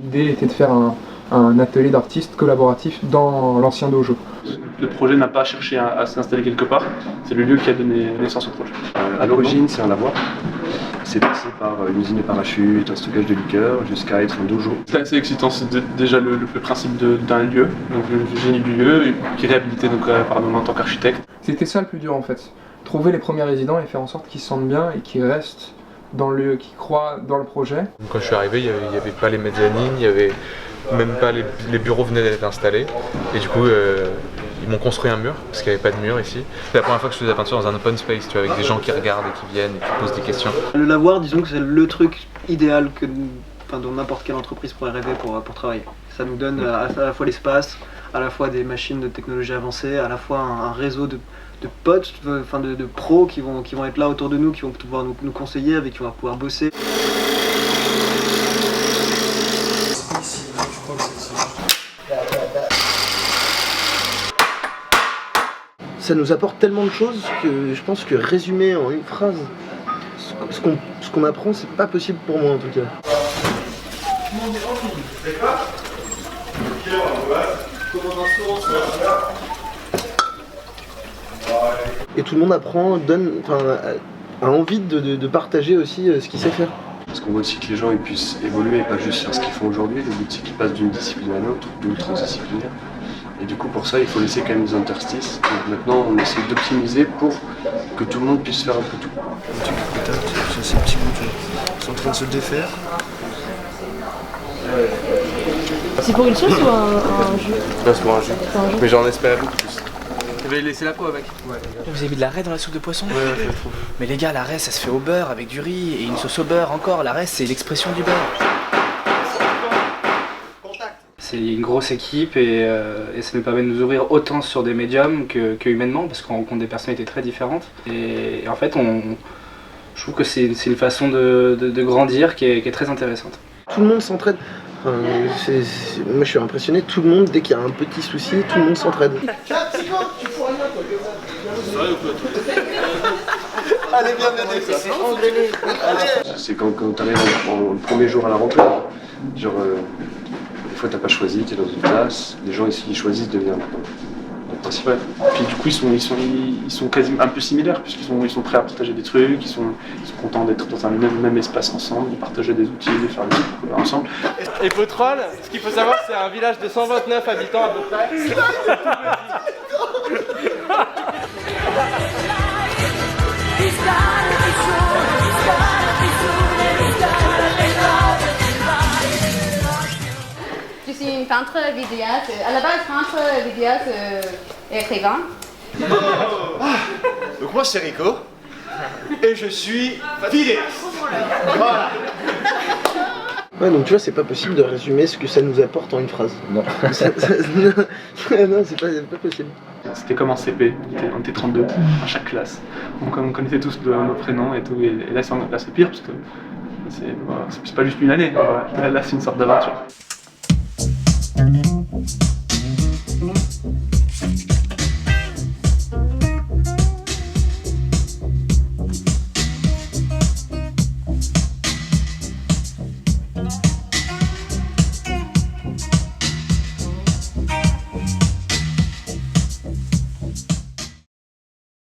L'idée était de faire un atelier d'artistes collaboratif dans l'ancien dojo. Le projet n'a pas cherché à s'installer quelque part, c'est le lieu qui a donné naissance au projet. À l'origine, c'est un lavoir. C'est passé par une usine de parachutes, un stockage de liqueurs, jusqu'à être un dojo. C'est assez excitant, c'est déjà le principe d'un lieu, donc le génie du lieu, qui est réhabilité donc, par nous en tant qu'architecte. C'était ça le plus dur en fait, trouver les premiers résidents et faire en sorte qu'ils se sentent bien et qu'ils restent dans le lieu, qu'ils croient dans le projet. Quand je suis arrivé, il n'y avait pas les mezzanines, il n'y avait même pas les bureaux venaient d'être installés, et du coup ils m'ont construit un mur, parce qu'il n'y avait pas de mur ici. C'est la première fois que je faisais la peinture dans un open space, tu vois, avec des gens qui regardent et qui viennent et qui posent des questions. Le lavoir, disons que c'est le truc idéal dont n'importe quelle entreprise pourrait rêver pour travailler. Ça nous donne à la fois l'espace, à la fois des machines de technologie avancée, à la fois un réseau de potes, de pros qui vont être là autour de nous, qui vont pouvoir nous conseiller, avec qui on va pouvoir bosser. Ça nous apporte tellement de choses que je pense que résumer en une phrase ce qu'on apprend, c'est pas possible pour moi en tout cas. Et tout le monde apprend, a envie de partager aussi ce qu'il sait faire. Parce qu'on veut aussi que les gens ils puissent évoluer et pas juste faire ce qu'ils font aujourd'hui. Le but c'est qu'ils passent d'une discipline à l'autre, d'une transdisciplinaire. Et du coup pour ça il faut laisser quand même des interstices. Donc maintenant on essaie d'optimiser pour que tout le monde puisse faire un peu tout. Ces petits bouts sont en train de se défaire. C'est pour une sauce ou un jus? Non, c'est pour un jus. Mais j'en espère beaucoup plus. Je vais laisser la peau avec. Ouais. Vous avez mis de la raie dans la soupe de poisson? Ouais, je trouve. Mais les gars, la raie ça se fait au beurre avec du riz et une sauce au beurre encore. La raie c'est l'expression du beurre. C'est une grosse équipe et ça nous permet de nous ouvrir autant sur des médiums que humainement parce qu'on rencontre des personnalités très différentes. Et en fait, je trouve que c'est une façon de grandir qui est très intéressante. Tout le monde s'entraide. Moi je suis impressionné, tout le monde, dès qu'il y a un petit souci, tout le monde s'entraide. Allez, bien, C'est quand t'arrives le premier jour à la rentrée, genre des fois t'as pas choisi, t'es dans une classe, les gens ici ils choisissent de venir le principal. Puis du coup ils sont quasiment un peu similaires puisqu'ils sont prêts à partager des trucs, ils sont contents d'être dans un même espace ensemble, de partager des outils, de faire des trucs ensemble. Et Potrol, ce qu'il faut savoir, c'est un village de 129 habitants à peu près. Je suis une peintre vidéaste, à la base peintre vidéaste et écrivain. Donc moi c'est Rico, et je suis vidéaste. Voilà. Ouais, donc tu vois, c'est pas possible de résumer ce que ça nous apporte en une phrase. Non. Non, c'est pas possible. C'était comme en CP, on était 32 à chaque classe. On connaissait tous nos prénoms et tout. Et là c'est pire parce que c'est pas juste une année. Là c'est une sorte d'aventure.